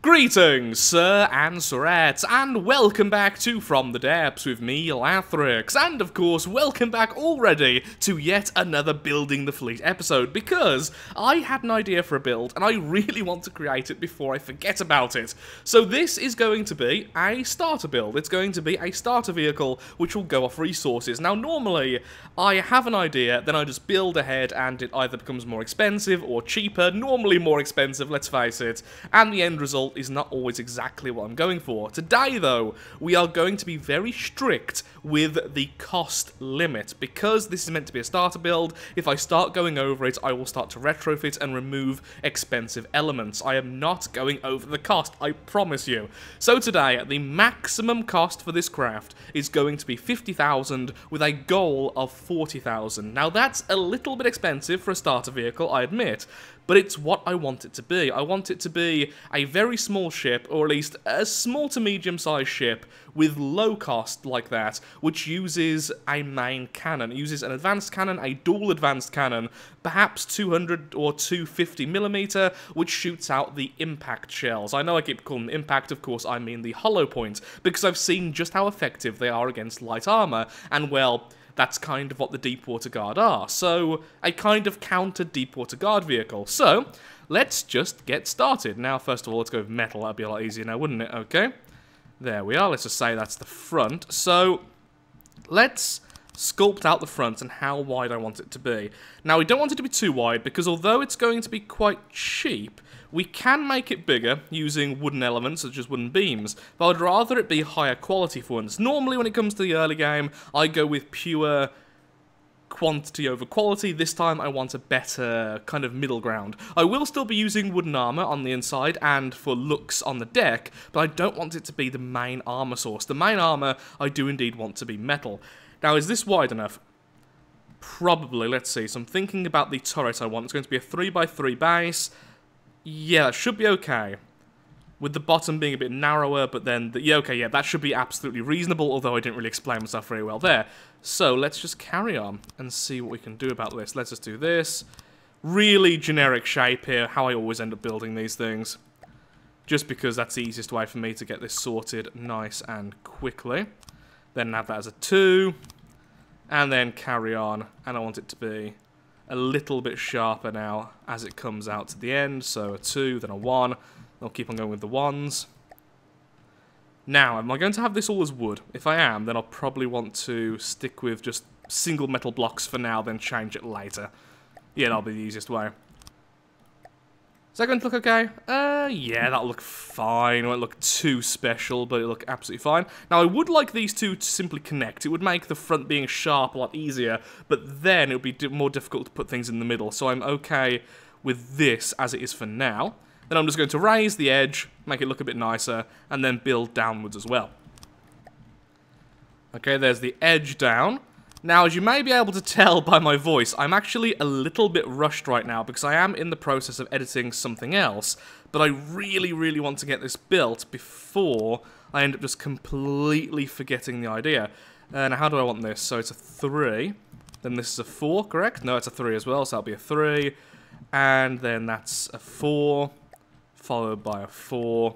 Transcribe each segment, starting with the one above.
Greetings, Sir and Sirettes, and welcome back to From the Depths with me, Lathrix, and of course, welcome back already to yet another Building the Fleet episode, because I had an idea for a build, and I really want to create it before I forget about it. So this is going to be a starter build. It's going to be a starter vehicle, which will go off resources. Now, normally, I have an idea, then I just build ahead, and it either becomes more expensive or cheaper, normally more expensive, let's face it, and the end result is not always exactly what I'm going for. Today, though, we are going to be very strict with the cost limit. Because this is meant to be a starter build, if I start going over it, I will start to retrofit and remove expensive elements. I am not going over the cost, I promise you. So today, the maximum cost for this craft is going to be 50,000 with a goal of 40,000. Now that's a little bit expensive for a starter vehicle, I admit, but it's what I want it to be. I want it to be a very small ship, or at least a small to medium-sized ship with low cost like that, which uses a main cannon. It uses an advanced cannon, a dual advanced cannon, perhaps 200 or 250mm, which shoots out the impact shells. I know I keep calling them impact, of course I mean the hollow point, because I've seen just how effective they are against light armor, and well, that's kind of what the Deepwater Guard are. So, a kind of counter Deepwater Guard vehicle. So, let's just get started. Now, first of all, let's go with metal. That'd be a lot easier now, wouldn't it? Okay. There we are. Let's just say that's the front. So, let's sculpt out the front and how wide I want it to be. Now, we don't want it to be too wide, because although it's going to be quite cheap, we can make it bigger using wooden elements, such as wooden beams, but I'd rather it be higher quality for once. Normally, when it comes to the early game, I go with pure quantity over quality. This time, I want a better kind of middle ground. I will still be using wooden armor on the inside and for looks on the deck, but I don't want it to be the main armor source. The main armor, I do indeed want to be metal. Now, is this wide enough? Probably, let's see. So I'm thinking about the turret I want. It's going to be a 3x3 base. Yeah, that should be okay. With the bottom being a bit narrower, but then... yeah, okay, yeah, that should be absolutely reasonable, although I didn't really explain myself very well there. So, let's just carry on and see what we can do about this. Let's just do this. Really generic shape here, how I always end up building these things. Just because that's the easiest way for me to get this sorted nice and quickly. Then have that as a 2. And then carry on, and I want it to be a little bit sharper now as it comes out to the end. So a 2, then a 1. I'll keep on going with the 1s. Now, am I going to have this all as wood? If I am, then I'll probably want to stick with just single metal blocks for now, then change it later. Yeah, that'll be the easiest way. Is that going to look okay? Yeah, that'll look fine. It won't look too special, but it'll look absolutely fine. Now, I would like these two to simply connect. It would make the front being sharp a lot easier, but then it would be more difficult to put things in the middle. So I'm okay with this as it is for now. Then I'm just going to raise the edge, make it look a bit nicer, and then build downwards as well. Okay, there's the edge down. Now, as you may be able to tell by my voice, I'm actually a little bit rushed right now because I am in the process of editing something else, but I really, really want to get this built before I end up just completely forgetting the idea. Now, how do I want this? So it's a 3, then this is a 4, correct? No, it's a 3 as well, so that'll be a 3, and then that's a 4, followed by a 4,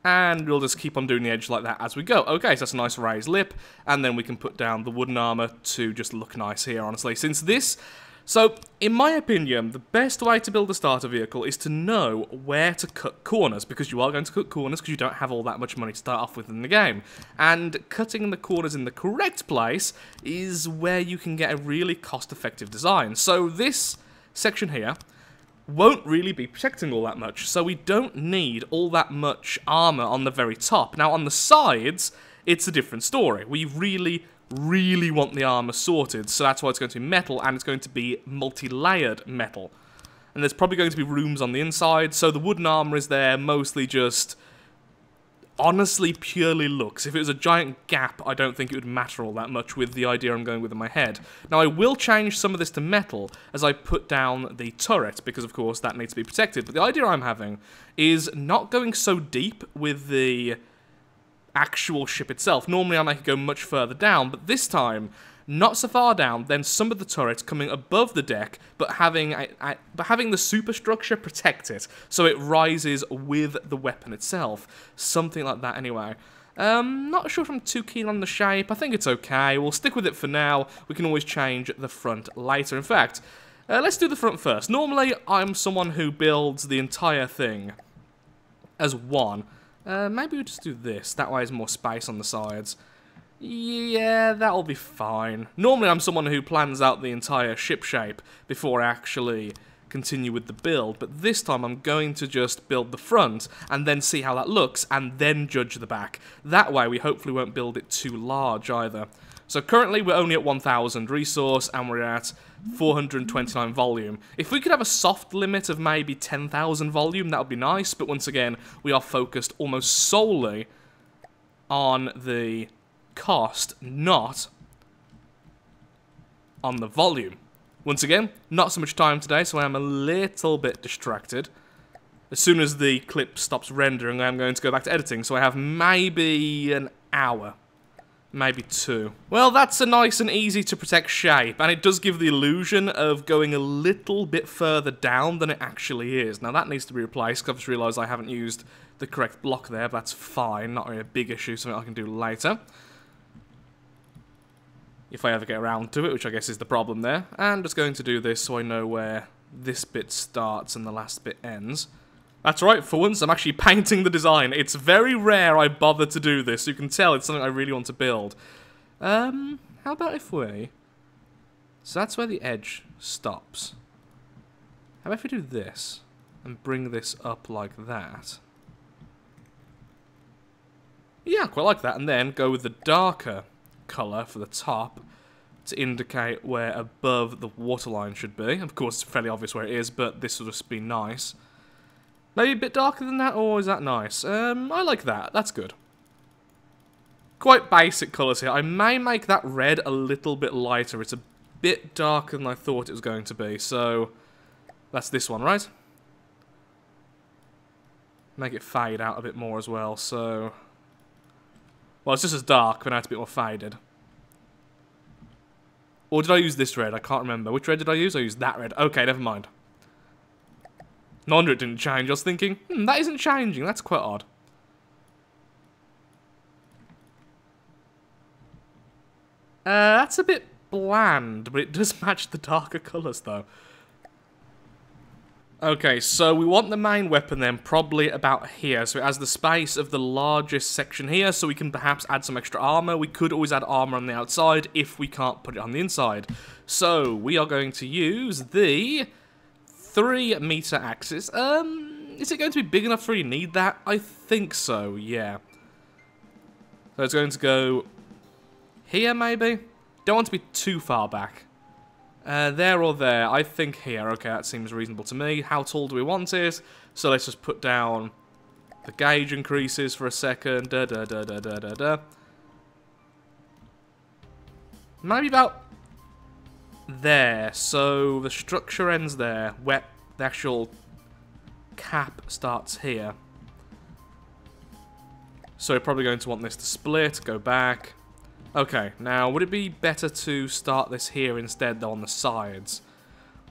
and we'll just keep on doing the edge like that as we go. Okay, so that's a nice raised lip, and then we can put down the wooden armor to just look nice here, honestly. Since this... so, in my opinion, the best way to build a starter vehicle is to know where to cut corners, because you are going to cut corners because you don't have all that much money to start off with in the game. And cutting the corners in the correct place is where you can get a really cost-effective design. So this section here won't really be protecting all that much, so we don't need all that much armor on the very top. Now, on the sides, it's a different story. We really, really want the armor sorted, so that's why it's going to be metal, and it's going to be multi-layered metal. And there's probably going to be rooms on the inside, so the wooden armor is there mostly just... honestly, purely looks. If it was a giant gap, I don't think it would matter all that much with the idea I'm going with in my head. Now, I will change some of this to metal as I put down the turret, because, of course, that needs to be protected. But the idea I'm having is not going so deep with the actual ship itself. Normally, I make it go much further down, but this time, not so far down, then some of the turrets coming above the deck, but having the superstructure protect it, so it rises with the weapon itself. Something like that anyway. Not sure if I'm too keen on the shape. I think it's okay. We'll stick with it for now. We can always change the front later. In fact, let's do the front first. Normally, I'm someone who builds the entire thing as one. Maybe we'll just do this. That way there's more space on the sides. Yeah, that'll be fine. Normally, I'm someone who plans out the entire ship shape before I actually continue with the build, but this time I'm going to just build the front and then see how that looks and then judge the back. That way we hopefully won't build it too large either. So currently we're only at 1000 resource and we're at 429 volume. If we could have a soft limit of maybe 10,000 volume, that would be nice, but once again we are focused almost solely on the cost, not on the volume. Once again, not so much time today, so I am a little bit distracted. As soon as the clip stops rendering, I am going to go back to editing, so I have maybe an hour. Maybe 2. Well, that's a nice and easy to protect shape, and it does give the illusion of going a little bit further down than it actually is. Now, that needs to be replaced, because I've just realised I haven't used the correct block there, but that's fine. Not really a big issue, something I can do later. If I ever get around to it, which I guess is the problem there. And just going to do this so I know where this bit starts and the last bit ends. That's right, for once I'm actually painting the design. It's very rare I bother to do this. You can tell it's something I really want to build. How about if we... So that's where the edge stops. How about if we do this and bring this up like that? Yeah, I quite like that. And then go with the darker colour for the top to indicate where above the waterline should be. Of course, it's fairly obvious where it is, but this will just be nice. Maybe a bit darker than that, or is that nice? I like that. That's good. Quite basic colours here. I may make that red a little bit lighter. It's a bit darker than I thought it was going to be, so that's this one, right? Make it fade out a bit more as well, so... Well, it's just as dark, but now it's a bit more faded. Or did I use this red? I can't remember. Which red did I use? I used that red. Okay, never mind. No wonder it didn't change. I was thinking, that isn't changing. That's quite odd. That's a bit bland, but it does match the darker colours, though. Okay, so we want the main weapon then probably about here. So it has the space of the largest section here, so we can perhaps add some extra armour. We could always add armour on the outside if we can't put it on the inside. So we are going to use the 3-meter axis. Is it going to be big enough for you to need that? I think so, yeah. So it's going to go here, maybe? Don't want to be too far back. There or there. I think here. Okay, that seems reasonable to me. How tall do we want it? So let's just put down the gauge increases for a second. Maybe about there. So the structure ends there. Where the actual cap starts here. So we're probably going to want this to split, go back. Okay, now would it be better to start this here instead though on the sides?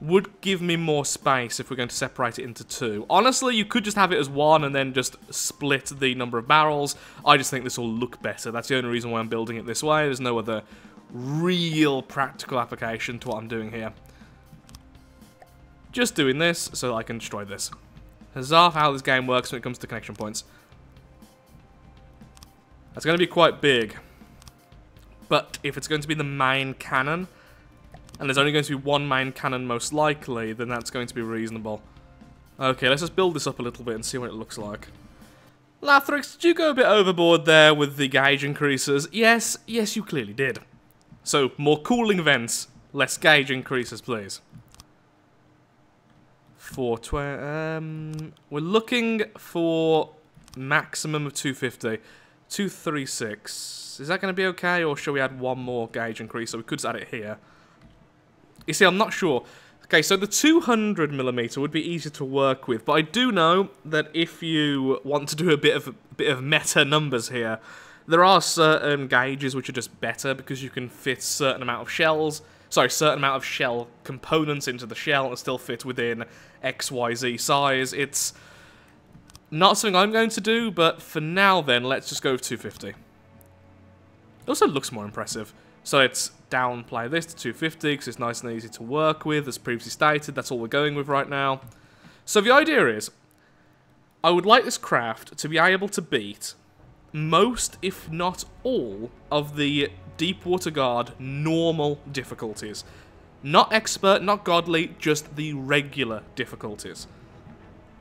Would give me more space if we're going to separate it into 2. Honestly, you could just have it as 1 and then just split the number of barrels. I just think this will look better. That's the only reason why I'm building it this way. There's no other real practical application to what I'm doing here. Just doing this so that I can destroy this. Huzzah for how this game works when it comes to connection points. That's going to be quite big. But if it's going to be the main cannon, and there's only going to be one main cannon most likely, then that's going to be reasonable. Okay, let's just build this up a little bit and see what it looks like. Lathrix, did you go a bit overboard there with the gauge increases? Yes, you clearly did. So, more cooling vents, less gauge increases, please. 420, we're looking for maximum of 250. 236. Is that going to be okay, or shall we add one more gauge increase? So we could just add it here. You see, I'm not sure. Okay, so the 200mm would be easier to work with, but I do know that if you want to do a bit of meta numbers here, There are certain gauges which are just better because you can fit certain amount of shells, certain amount of shell components into the shell and still fit within XYZ size. It's not something I'm going to do, but for now then, let's just go with 250. It also looks more impressive. So let's downplay this to 250 because it's nice and easy to work with, as previously stated. That's all we're going with right now. So the idea is, I would like this craft to be able to beat most, if not all, of the Deepwater Guard normal difficulties. Not expert, not godly, just the regular difficulties.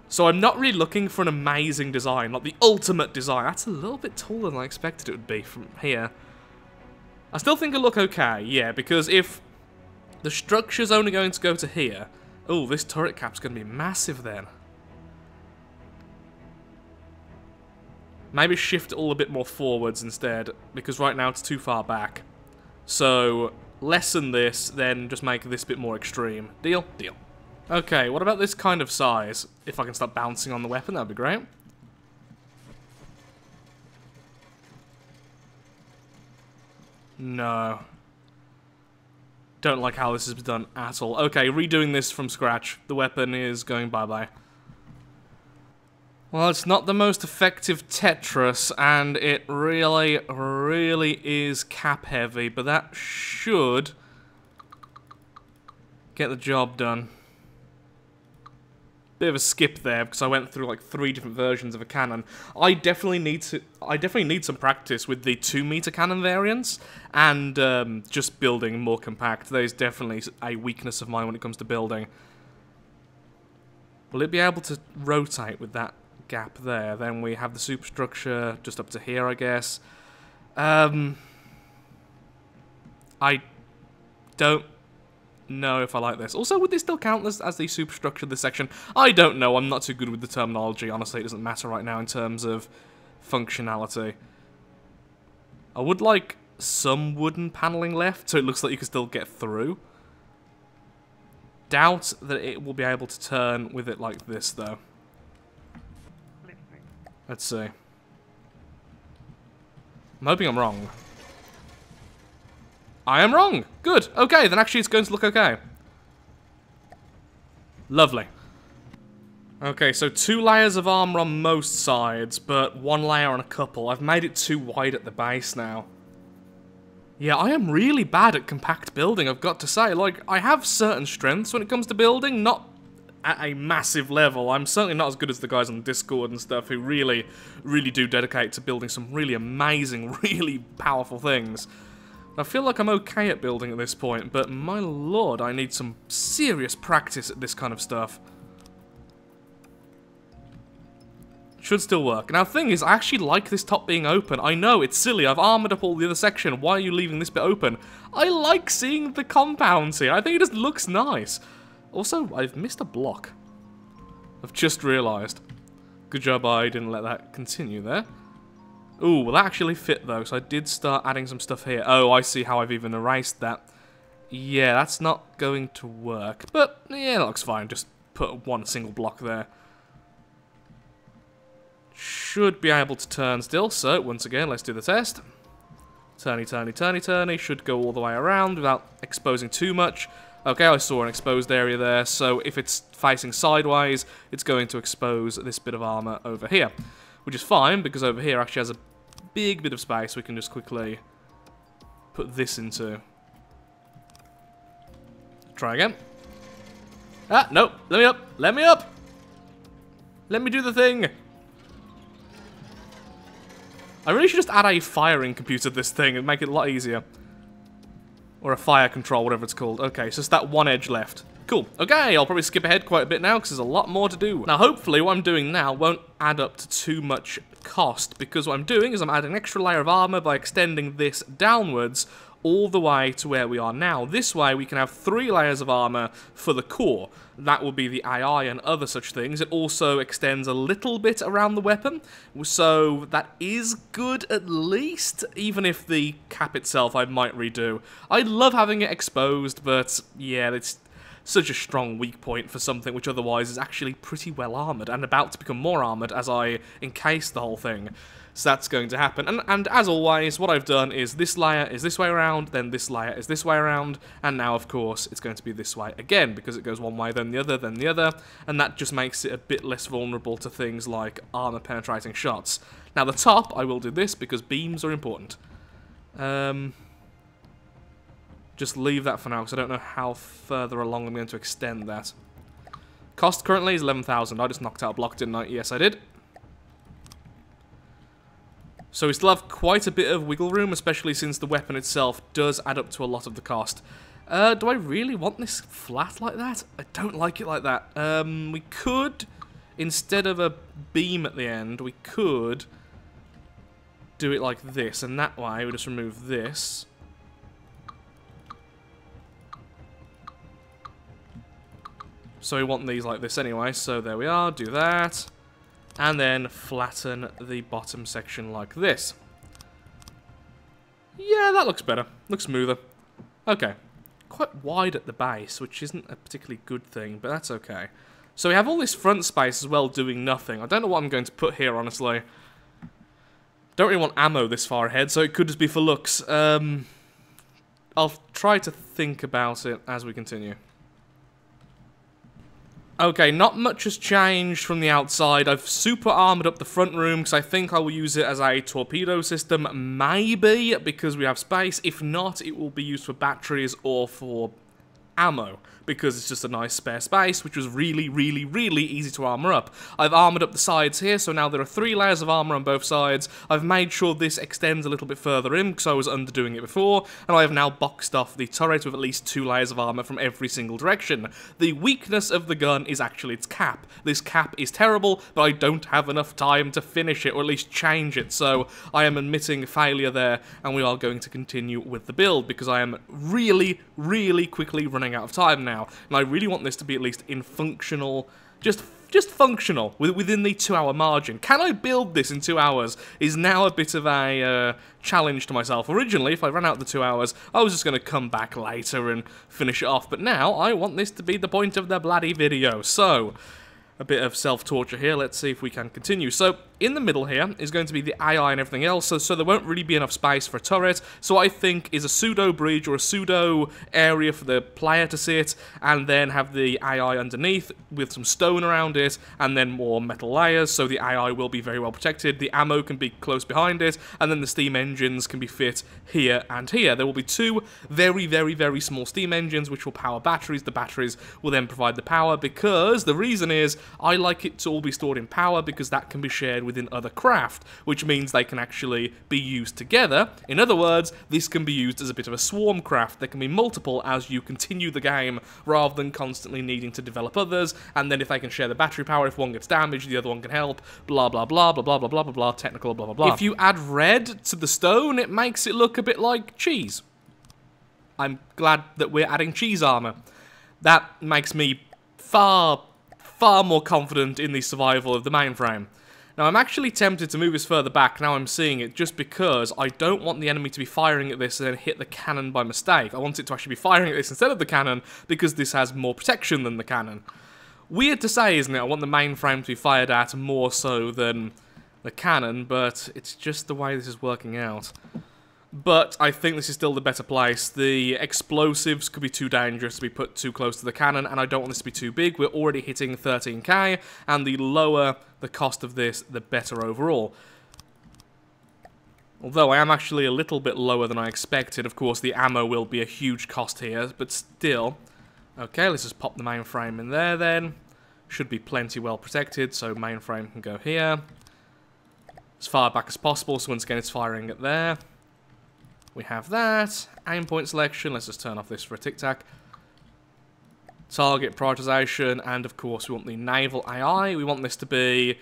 So I'm not really looking for an amazing design, like the ultimate design. That's a little bit taller than I expected it would be from here. I still think it'll look okay, yeah, because if the structure's only going to go to here... Oh, this turret cap's going to be massive then. Maybe shift it all a bit more forwards instead, because right now it's too far back. So, lessen this, then just make this bit more extreme. Deal? Deal. Okay, what about this kind of size? If I can start bouncing on the weapon, that'd be great. No. Don't like how this is done at all. Okay, redoing this from scratch. The weapon is going bye-bye. Well, it's not the most effective Tetris, and it really, really is cap-heavy, but that should get the job done. Bit of a skip there, because I went through like 3 different versions of a cannon. I definitely need some practice with the 2-meter cannon variants, and just building more compact. That is definitely a weakness of mine when it comes to building. Will it be able to rotate with that gap there? Then we have the superstructure just up to here, I guess. I don't know if I like this. Also, would this still count as the superstructure of this section? I don't know. I'm not too good with the terminology. Honestly, it doesn't matter right now in terms of functionality. I would like some wooden paneling left, so it looks like you can still get through. Doubt that it will be able to turn with it like this, though. Let's see. I'm hoping I'm wrong. I am wrong! Good! Okay, then actually it's going to look okay. Lovely. Okay, so 2 layers of armor on most sides, but 1 layer on a couple. I've made it too wide at the base now. Yeah, I am really bad at compact building, I've got to say. Like, I have certain strengths when it comes to building, not at a massive level. I'm certainly not as good as the guys on Discord and stuff who really, really do dedicate to building some really amazing, really powerful things. I feel like I'm okay at building at this point, but my lord, I need some serious practice at this kind of stuff. Should still work. Now, the thing is, I actually like this top being open. I know, it's silly. I've armored up all the other section. Why are you leaving this bit open? I like seeing the compounds here. I think it just looks nice. Also, I've missed a block. I've just realised. Good job I didn't let that continue there. Ooh, will that actually fit though? So I did start adding some stuff here. Oh, I see how I've even erased that. Yeah, that's not going to work. But, yeah, that looks fine. Just put 1 single block there. Should be able to turn still. So, once again, let's do the test. Turny, turny, turny, turny. Should go all the way around without exposing too much. Okay, I saw an exposed area there. So, if it's facing sideways, it's going to expose this bit of armor over here. Which is fine, because over here actually has a big bit of space we can just quickly put this into. Try again. Ah, nope. Let me up. Let me up. Let me do the thing. I really should just add a firing computer to this thing and make it a lot easier. Or a fire control, whatever it's called. Okay, so it's that 1 edge left. Cool. Okay, I'll probably skip ahead quite a bit now because there's a lot more to do. Now, hopefully, what I'm doing now won't add up to too much cost, because what I'm doing is I'm adding an extra layer of armor by extending this downwards all the way to where we are now. This way, we can have 3 layers of armor for the core. That will be the AI and other such things. It also extends a little bit around the weapon, so that is good at least, even if the cap itself I might redo. I love having it exposed, but yeah, it's such a strong weak point for something which otherwise is actually pretty well armoured, and about to become more armoured as I encase the whole thing. So that's going to happen. And as always, what I've done is this layer is this way around, then this layer is this way around, and now, of course, it's going to be this way again, because it goes one way, then the other, and that just makes it a bit less vulnerable to things like armor-penetrating shots. Now, the top, I will do this, because beams are important. Just leave that for now, because I don't know how further along I'm going to extend that. Cost currently is 11,000. I just knocked out a block, didn't I? Yes, I did. So we still have quite a bit of wiggle room, especially since the weapon itself does add up to a lot of the cost. Do I really want this flat like that? I don't like it like that. We could, instead of a beam at the end, we could do it like this, and that way we just remove this. So we want these like this anyway, so there we are, do that. And then flatten the bottom section like this. Yeah, that looks better. Looks smoother. Okay. Quite wide at the base, which isn't a particularly good thing, but that's okay. So we have all this front space as well doing nothing. I don't know what I'm going to put here, honestly. Don't really want ammo this far ahead, so it could just be for looks. I'll try to think about it as we continue. Okay, not much has changed from the outside. I've super armoured up the front room because I think I will use it as a torpedo system, maybe, because we have space. If not, it will be used for batteries or for ammo, because it's just a nice spare space, which was really, really, really easy to armour up. I've armoured up the sides here, so now there are 3 layers of armour on both sides. I've made sure this extends a little bit further in, because I was underdoing it before, and I have now boxed off the turret with at least 2 layers of armour from every single direction. The weakness of the gun is actually its cap. This cap is terrible, but I don't have enough time to finish it, or at least change it, so I am admitting failure there, and we are going to continue with the build, because I am really, really quickly running out of time now. And I really want this to be at least in functional, just functional, within the 2-hour margin. Can I build this in 2 hours is now a bit of a challenge to myself. Originally, if I ran out the 2 hours, I was just going to come back later and finish it off. But now, I want this to be the point of the bloody video. So, a bit of self-torture here. Let's see if we can continue. So, in the middle here is going to be the AI and everything else, so there won't really be enough space for a turret. So I think is a pseudo bridge or a pseudo area for the player to sit, and then have the AI underneath with some stone around it, and then more metal layers, so the AI will be very well protected. The ammo can be close behind it, and then the steam engines can be fit here and here. There will be 2 very, very, very small steam engines which will power batteries. The batteries will then provide the power, because the reason is I like it to all be stored in power, because that can be shared within other craft, which means they can actually be used together. In other words, this can be used as a bit of a swarm craft. There can be multiple as you continue the game, rather than constantly needing to develop others, and then if they can share the battery power, if one gets damaged, the other one can help, blah blah blah blah blah blah blah blah blah, technical blah blah blah. If you add red to the stone, it makes it look a bit like cheese. I'm glad that we're adding cheese armor. That makes me far more confident in the survival of the mainframe. Now, I'm actually tempted to move this further back now I'm seeing it, just because I don't want the enemy to be firing at this and then hit the cannon by mistake. I want it to actually be firing at this instead of the cannon, because this has more protection than the cannon. Weird to say, isn't it? I want the mainframe to be fired at more so than the cannon, but it's just the way this is working out. But I think this is still the better place. The explosives could be too dangerous to be put too close to the cannon, and I don't want this to be too big. We're already hitting 13k, and the lower the cost of this, the better overall. Although I am actually a little bit lower than I expected. Of course, the ammo will be a huge cost here, but still. Okay, let's just pop the mainframe in there then. Should be plenty well protected, so mainframe can go here. As far back as possible, so once again it's firing at there. We have that. Aim point selection. Let's just turn off this for a tic-tac. Target prioritization. And, of course, we want the naval AI. We want this to be...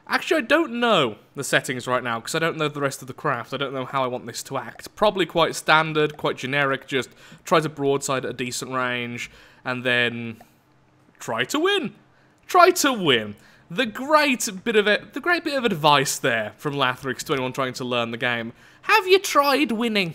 Actually, I don't know the settings right now, because I don't know the rest of the craft. I don't know how I want this to act. Probably quite standard, quite generic. Just try to broadside at a decent range, and then try to win. Try to win. The great bit of advice there from Lathrix to anyone trying to learn the game. Have you tried winning?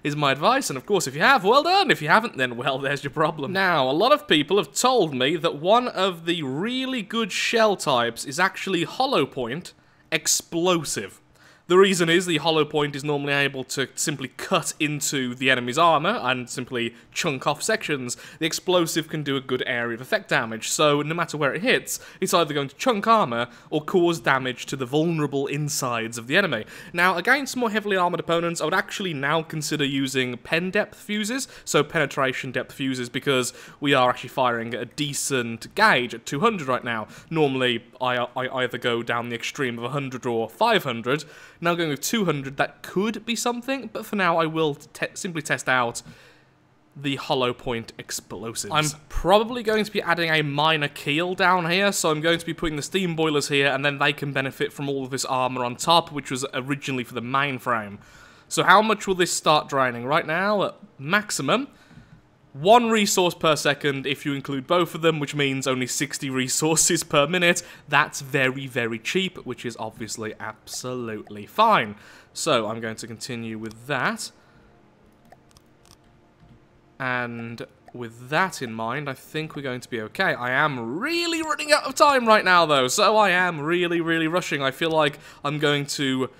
is my advice, and of course if you have, well done. If you haven't, then well, there's your problem. Now, a lot of people have told me that one of the really good shell types is actually hollow point explosive. The reason is the hollow point is normally able to simply cut into the enemy's armor and simply chunk off sections. The explosive can do a good area of effect damage, so no matter where it hits, it's either going to chunk armor or cause damage to the vulnerable insides of the enemy. Now, against more heavily armored opponents, I would actually now consider using pen depth fuses, so penetration depth fuses, because we are actually firing at a decent gauge at 200 right now. Normally, I either go down the extreme of 100 or 500. Now going with 200, that could be something, but for now I will simply test out the hollow point explosives. I'm probably going to be adding a minor keel down here, so I'm going to be putting the steam boilers here, and then they can benefit from all of this armor on top, which was originally for the mainframe. So how much will this start draining? Right now, at maximum, 1 resource per second if you include both of them, which means only 60 resources per minute. That's very, very cheap, which is obviously absolutely fine. So I'm going to continue with that. And with that in mind, I think we're going to be okay. I am really running out of time right now, though, so I am really, really rushing. I feel like I'm going to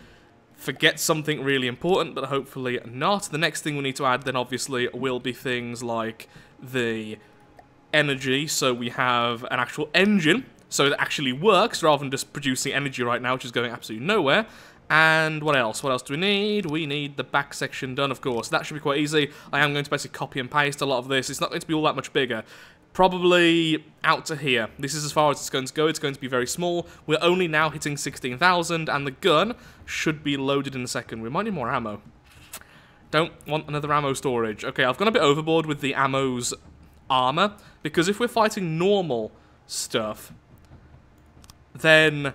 forget something really important, but hopefully not. The next thing we need to add then obviously will be things like the energy, so we have an actual engine, so it actually works rather than just producing energy right now, which is going absolutely nowhere. And what else? What else do we need? We need the back section done, of course. That should be quite easy. I am going to basically copy and paste a lot of this. It's not going to be all that much bigger. Probably out to here. This is as far as it's going to go. It's going to be very small. We're only now hitting 16,000, and the gun should be loaded in a second. We might need more ammo. Don't want another ammo storage. Okay, I've gone a bit overboard with the ammo's armor, because if we're fighting normal stuff, then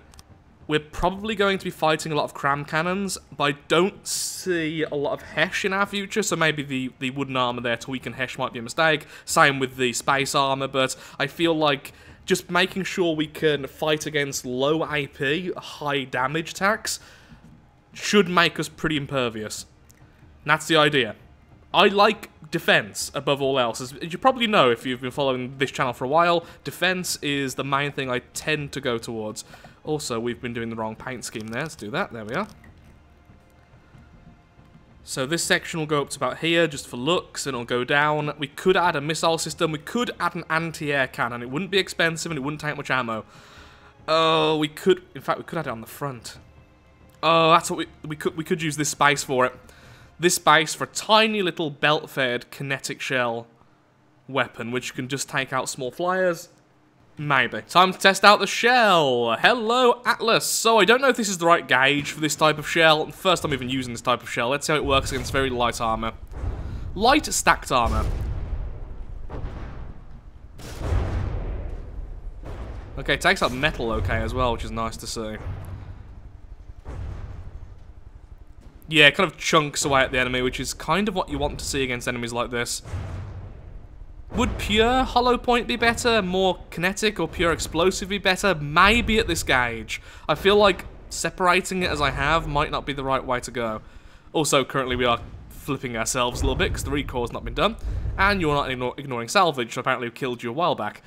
we're probably going to be fighting a lot of cram cannons, but I don't see a lot of Hesh in our future, so maybe the wooden armor there to weaken Hesh might be a mistake. Same with the space armor, but I feel like just making sure we can fight against low AP, high damage attacks, should make us pretty impervious. And that's the idea. I like defense above all else. As you probably know if you've been following this channel for a while, defense is the main thing I tend to go towards. Also, we've been doing the wrong paint scheme there. Let's do that. There we are. So this section will go up to about here, just for looks, and it'll go down. We could add a missile system. We could add an anti-air cannon. It wouldn't be expensive, and it wouldn't take much ammo. Oh, we could... In fact, we could add it on the front. Oh, that's what we could use this space for it. This space for a tiny little belt-fed kinetic shell weapon, which can just take out small flyers. Maybe. Time to test out the shell. Hello, Atlas. So I don't know if this is the right gauge for this type of shell. First time even using this type of shell. Let's see how it works against very light armor. Light stacked armor. Okay, it takes out metal okay as well, which is nice to see. Yeah, it kind of chunks away at the enemy, which is kind of what you want to see against enemies like this. Would pure hollow point be better? More kinetic or pure explosive be better? Maybe at this gauge. I feel like separating it as I have might not be the right way to go. Also, currently we are flipping ourselves a little bit because the recoil's not been done. And you're not ignoring salvage, which apparently killed you a while back.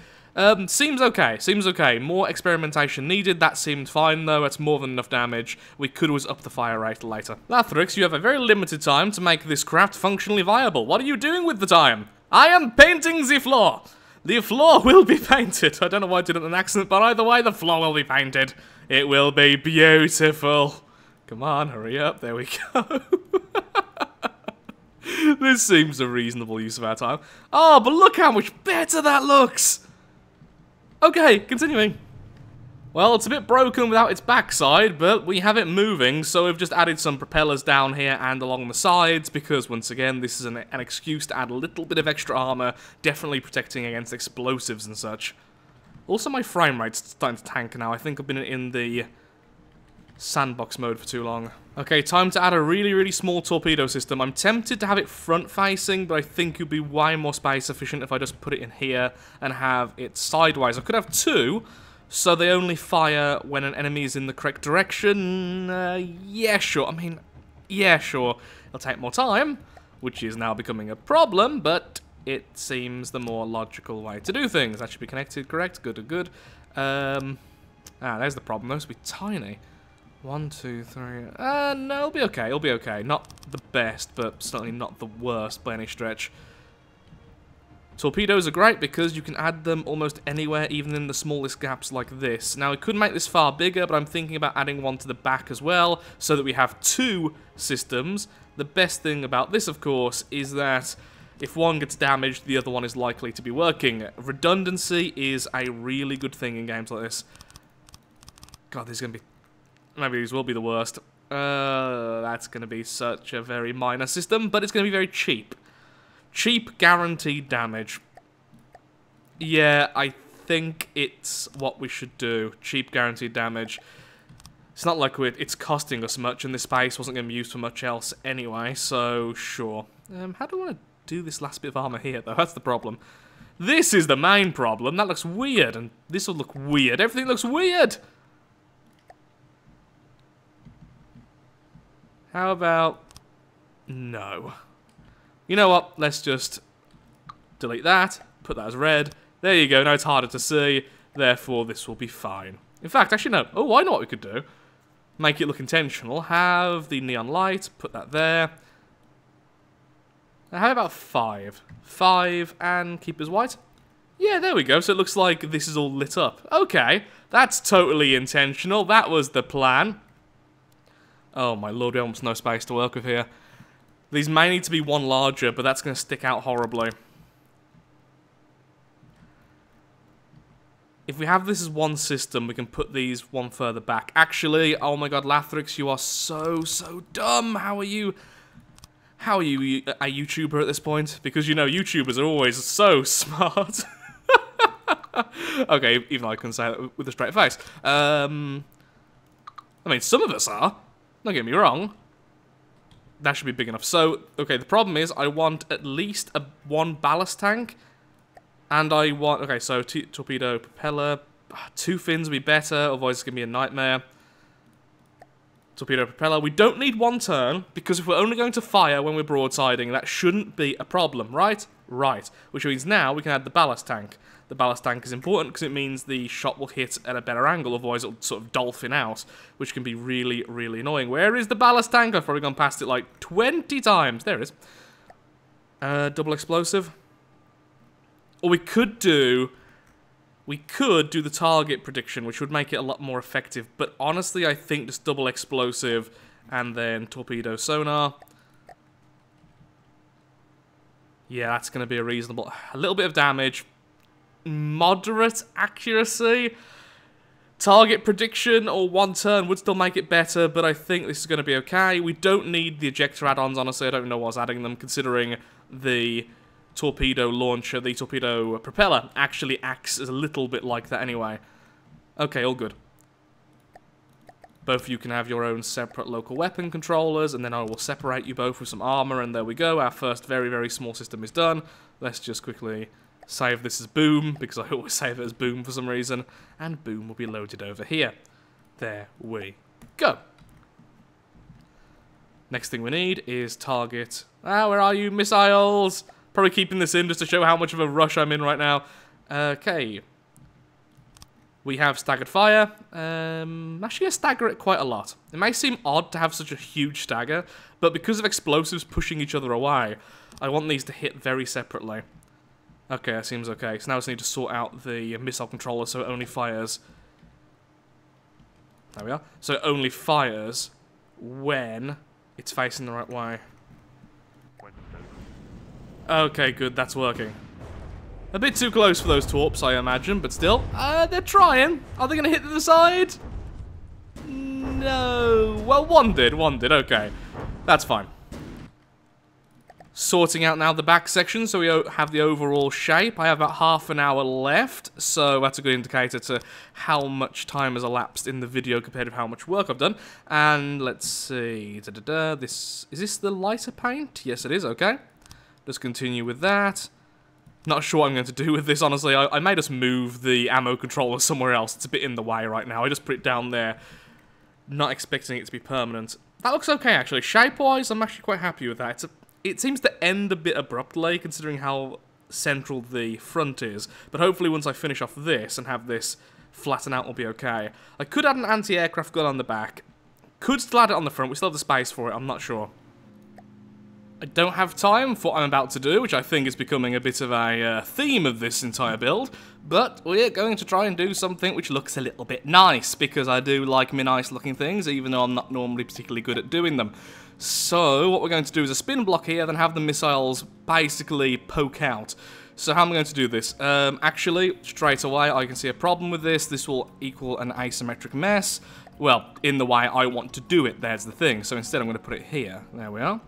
Seems okay, seems okay. More experimentation needed. That seemed fine though. That's more than enough damage. We could always up the fire rate later. Lathrix, you have a very limited time to make this craft functionally viable. What are you doing with the time? I am painting the floor. The floor will be painted. I don't know why I did it in an accent, but either way, the floor will be painted. It will be beautiful. Come on, hurry up. There we go. This seems a reasonable use of our time. Oh, but look how much better that looks. Okay, continuing. Well, it's a bit broken without its backside, but we have it moving, so we've just added some propellers down here and along the sides, because, once again, this is an excuse to add a little bit of extra armor, definitely protecting against explosives and such. Also, my frame rate's starting to tank now. I think I've been in the sandbox mode for too long. Okay, time to add a really, really small torpedo system. I'm tempted to have it front-facing, but I think it would be way more space efficient if I just put it in here and have it sideways. I could have two, so they only fire when an enemy is in the correct direction. Yeah, sure. I mean, yeah, sure. It'll take more time, which is now becoming a problem, but it seems the more logical way to do things. That should be connected, correct? Good, good. There's the problem. Those will be tiny. 1, 2, 3... no, it'll be okay, it'll be okay. Not the best, but certainly not the worst by any stretch. Torpedoes are great because you can add them almost anywhere, even in the smallest gaps like this. Now, I could make this far bigger, but I'm thinking about adding one to the back as well, so that we have 2 systems. The best thing about this, of course, is that if one gets damaged, the other one is likely to be working. Redundancy is a really good thing in games like this. God, this is going to be... Maybe these will be the worst. That's going to be such a very minor system, but it's going to be very cheap. Cheap, guaranteed damage. Yeah, I think it's what we should do. Cheap, guaranteed damage. It's not like it's costing us much, and this space wasn't going to be used for much else anyway, so sure. How do I want to do this last bit of armor here, though? That's the problem. This is the main problem. That looks weird, and this will look weird. Everything looks weird! How about... No. You know what? Let's just delete that, put that as red. There you go, now it's harder to see, therefore this will be fine. In fact, actually no. Oh, I know what we could do. Make it look intentional. Have the neon light, put that there. Now, how about 5? 5 and keep as white? Yeah, there we go, so it looks like this is all lit up. Okay, that's totally intentional, that was the plan. Oh my lord, we have almost no space to work with here. These may need to be one larger, but that's going to stick out horribly. If we have this as one system, we can put these one further back. Actually, oh my god, Lathrix, you are so dumb. How are you a YouTuber at this point? Because, you know, YouTubers are always so smart. Okay, even though I couldn't say that with a straight face. I mean, some of us are. Don't get me wrong. That should be big enough. So, okay, the problem is I want at least one ballast tank. And I want... Okay, so torpedo, propeller. 2 fins would be better, otherwise it's going to be a nightmare. Torpedo, propeller. We don't need 1 turn, because if we're only going to fire when we're broadsiding, that shouldn't be a problem, right? Right. Which means now we can add the ballast tank. The ballast tank is important because it means the shot will hit at a better angle, otherwise it'll sort of dolphin out, which can be really, really annoying. Where is the ballast tank? I've probably gone past it like 20 times. There it is. Double explosive. Or we could do the target prediction, which would make it a lot more effective, but honestly I think just double explosive and then torpedo sonar. Yeah, that's going to be a little bit of damage. Moderate accuracy. Target prediction or 1 turn would still make it better, but I think this is going to be okay. We don't need the ejector add-ons, honestly. I don't know why I was adding them, considering the torpedo launcher, the torpedo propeller, actually acts as a little bit like that anyway. Okay, all good. Both of you can have your own separate local weapon controllers, and then I will separate you both with some armor, and there we go. Our first very, very small system is done. Let's just quickly save this as boom, because I always save it as boom for some reason, and boom will be loaded over here. There we go. Next thing we need is target. Where are you, missiles? Probably keeping this in just to show how much of a rush I'm in right now. Okay. We have staggered fire. Actually, I stagger it quite a lot. It may seem odd to have such a huge stagger, but because of explosives pushing each other away, I want these to hit very separately. Okay, that seems okay. So now I just need to sort out the missile controller so it only fires... There we are. So it only fires when it's facing the right way. Okay, good. That's working. A bit too close for those torps, I imagine, but still. They're trying. Are they going to hit the side? No. Well, one did. Okay. That's fine. Sorting out now the back section so we have the overall shape. I have about half an hour left, so that's a good indicator to how much time has elapsed in the video compared to how much work I've done. And let's see. Is this the lighter paint? Yes, it is. Okay. Let's continue with that. Not sure what I'm going to do with this, honestly. I may just move the ammo controller somewhere else. It's a bit in the way right now. I just put it down there, not expecting it to be permanent. That looks okay, actually. Shape-wise, I'm actually quite happy with that. it seems to end a bit abruptly, considering how central the front is. But hopefully once I finish off this and have this flatten out, will be okay. I could add an anti-aircraft gun on the back. Could still add it on the front. We still have the space for it. I'm not sure. I don't have time for what I'm about to do, which I think is becoming a bit of a theme of this entire build. But we're going to try and do something which looks a little bit nice, because I do like me nice looking things, even though I'm not normally particularly good at doing them. So what we're going to do is a spin block here, then have the missiles basically poke out. So how am I going to do this? Actually, straight away, I can see a problem with this. This will equal an asymmetric mess. Well, in the way I want to do it, there's the thing. So instead I'm going to put it here. There we are.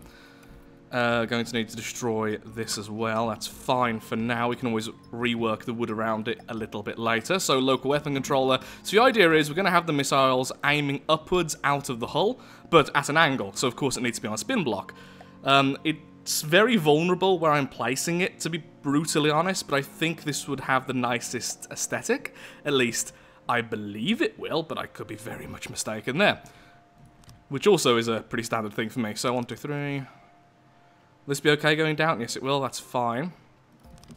Going to need to destroy this as well. That's fine for now. We can always rework the wood around it a little bit later. So local weapon controller. So the idea is we're going to have the missiles aiming upwards out of the hull, but at an angle. So of course it needs to be on a spin block. It's very vulnerable where I'm placing it, to be brutally honest, but I think this would have the nicest aesthetic. At least I believe it will, but I could be very much mistaken there. Which also is a pretty standard thing for me. So 1, 2, 3... Will this be okay going down? Yes, it will. That's fine.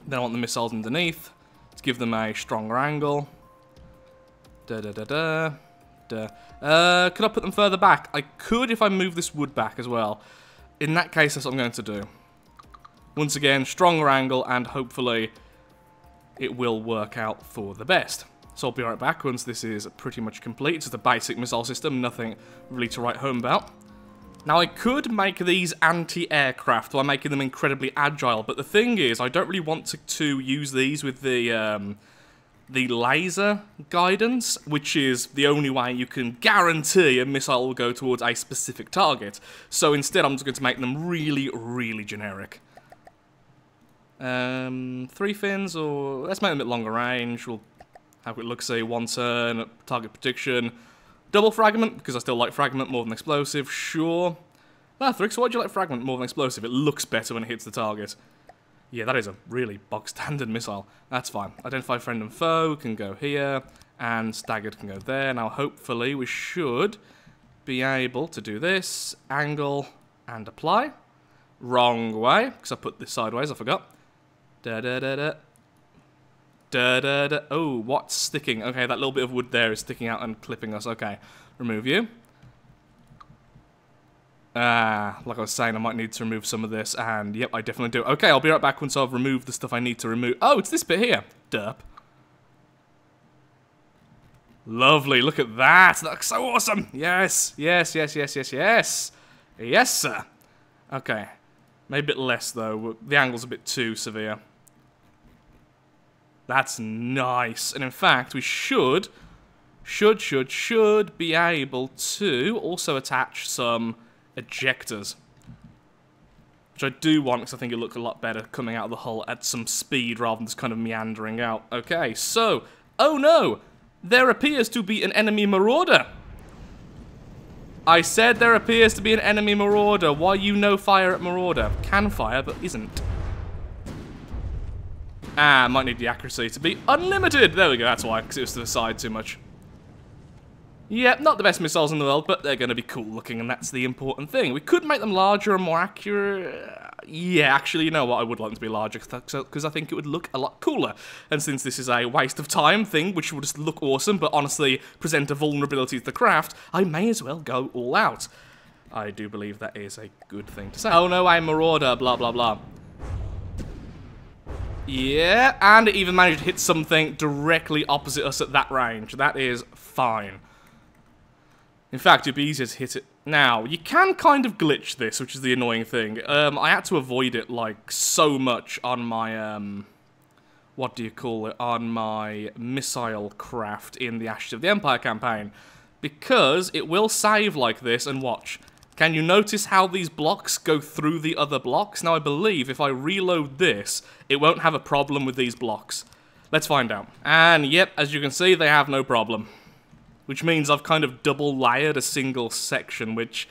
Then I want the missiles underneath to give them a stronger angle. Could I put them further back? I could if I move this wood back as well. In that case, that's what I'm going to do. Once again, stronger angle, and hopefully it will work out for the best. So I'll be right back once this is pretty much complete. It's just a basic missile system, nothing really to write home about. Now, I could make these anti-aircraft by making them incredibly agile, but the thing is, I don't really want to use these with the laser guidance, which is the only way you can guarantee a missile will go towards a specific target. So instead, I'm just going to make them really, really generic. 3 fins, or let's make them a bit longer range. We'll have a quick look-see, 1 turn, target prediction. Double fragment, because I still like fragment more than explosive, sure. Thrix, why do you like fragment more than explosive? It looks better when it hits the target. Yeah, that is a really bog-standard missile. That's fine. Identify friend and foe can go here, and staggered can go there. Now, hopefully, we should be able to do this, angle, and apply. Wrong way, because I put this sideways, I forgot. Da-da-da-da. Da-da-da. Oh, what's sticking? Okay, that little bit of wood there is sticking out and clipping us. Okay, remove you. Like I was saying, I might need to remove some of this, and yep, I definitely do. Okay, I'll be right back once I've removed the stuff I need to remove. Oh, it's this bit here. Derp. Lovely, look at that. That looks so awesome. Yes, yes, yes, yes, yes, yes. Yes, sir. Okay, maybe a bit less, though. The angle's a bit too severe. That's nice. And in fact, we should be able to also attach some ejectors. Which I do want, because I think it'll look a lot better coming out of the hull at some speed rather than just kind of meandering out. Okay, so, oh no! There appears to be an enemy marauder! I said there appears to be an enemy marauder. Why you no fire at marauder? Can fire, but isn't. Might need the accuracy to be unlimited. There we go, that's why, because it was to the side too much. Yep, not the best missiles in the world, but they're going to be cool looking, and that's the important thing. We could make them larger and more accurate. Yeah, actually, you know what? I would like them to be larger, because I think it would look a lot cooler. And since this is a waste of time thing, which will just look awesome, but honestly present a vulnerability to the craft, I may as well go all out. I do believe that is a good thing to say. Oh no, I'm marauder, blah, blah, blah. Yeah, and it even managed to hit something directly opposite us at that range. That is fine. In fact, it'd be easier to hit it. Now, you can kind of glitch this, which is the annoying thing. I had to avoid it, like, so much on my, what do you call it? On my missile craft in the Ashes of the Empire campaign. Because it will save like this, and watch. Can you notice how these blocks go through the other blocks? Now, I believe if I reload this, it won't have a problem with these blocks. Let's find out. And, yep, as you can see, they have no problem. Which means I've kind of double layered a single section, which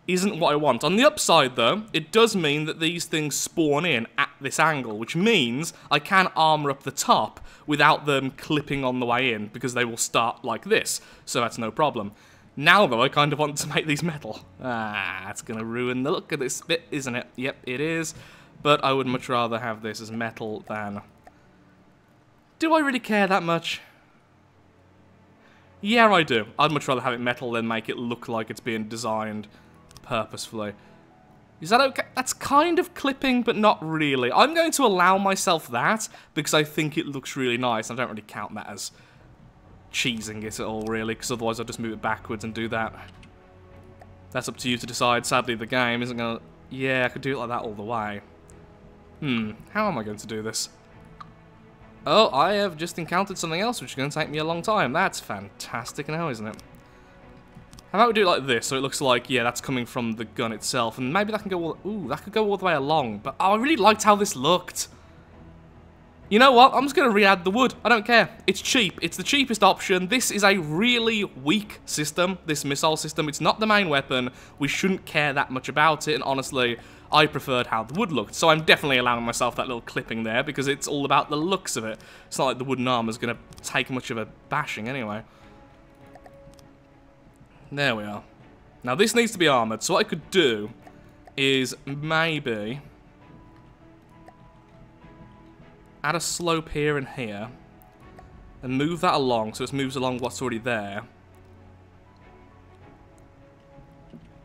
isn't what I want. On the upside, though, it does mean that these things spawn in at this angle, which means I can armor up the top without them clipping on the way in, because they will start like this, so that's no problem. Now, though, I kind of want to make these metal. Ah, that's going to ruin the look of this bit, isn't it? Yep, it is. But I would much rather have this as metal than... Do I really care that much? Yeah, I do. I'd much rather have it metal than make it look like it's being designed purposefully. Is that okay? That's kind of clipping, but not really. I'm going to allow myself that because I think it looks really nice. I don't really count that as cheesing it at all, really, because otherwise I'll just move it backwards and do that. That's up to you to decide. Sadly, the game isn't going to... Yeah, I could do it like that all the way. How am I going to do this? Oh, I have just encountered something else, which is going to take me a long time. That's fantastic now, isn't it? How about we do it like this, so it looks like, yeah, that's coming from the gun itself, and maybe that can go all... Ooh, that could go all the way along, but oh, I really liked how this looked. You know what? I'm just going to re-add the wood. I don't care. It's cheap. It's the cheapest option. This is a really weak system, this missile system. It's not the main weapon. We shouldn't care that much about it, and honestly, I preferred how the wood looked. So I'm definitely allowing myself that little clipping there, because it's all about the looks of it. It's not like the wooden armor is going to take much of a bashing anyway. There we are. Now, this needs to be armored, so what I could do is maybe... add a slope here and here, and move that along so it moves along what's already there.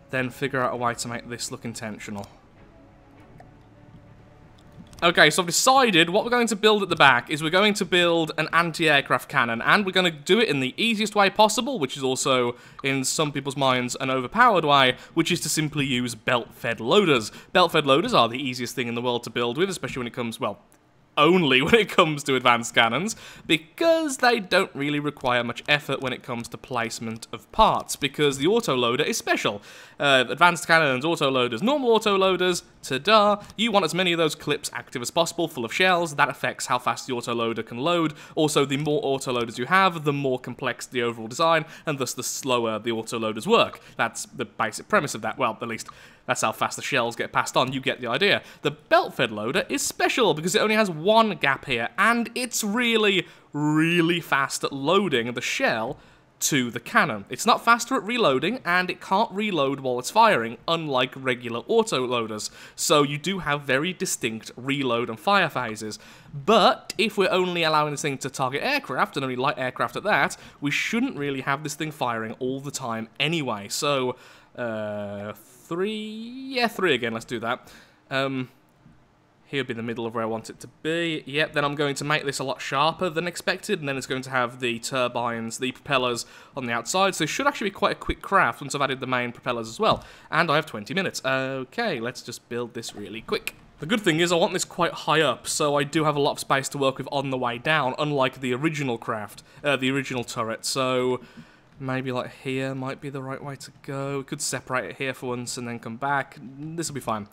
Then figure out a way to make this look intentional. Okay, so I've decided what we're going to build at the back is we're going to build an anti-aircraft cannon, and we're going to do it in the easiest way possible, which is also, in some people's minds, an overpowered way, which is to simply use belt-fed loaders. Belt-fed loaders are the easiest thing in the world to build with, especially when it comes, well, only when it comes to advanced cannons, because they don't really require much effort when it comes to placement of parts, because the autoloader is special. Advanced cannons, autoloaders, normal autoloaders, ta-da, you want as many of those clips active as possible, full of shells. That affects how fast the autoloader can load. Also, the more autoloaders you have, the more complex the overall design, and thus the slower the autoloaders work. That's the basic premise of that. Well, at least that's how fast the shells get passed on. You get the idea. The belt-fed loader is special because it only has one gap here, and it's really, really fast at loading the shell to the cannon. It's not faster at reloading, and it can't reload while it's firing, unlike regular autoloaders. So you do have very distinct reload and fire phases. But if we're only allowing this thing to target aircraft, and only light aircraft at that, we shouldn't really have this thing firing all the time anyway. So, 3? Yeah, 3 again, let's do that. Here would be the middle of where I want it to be. Yep, then I'm going to make this a lot sharper than expected, and then it's going to have the turbines, the propellers on the outside, so it should actually be quite a quick craft once I've added the main propellers as well. And I have 20 minutes. Okay, let's just build this really quick. The good thing is I want this quite high up, so I do have a lot of space to work with on the way down, unlike the original craft, the original turret, so... maybe like here might be the right way to go. We could separate it here for once and then come back. This will be fine.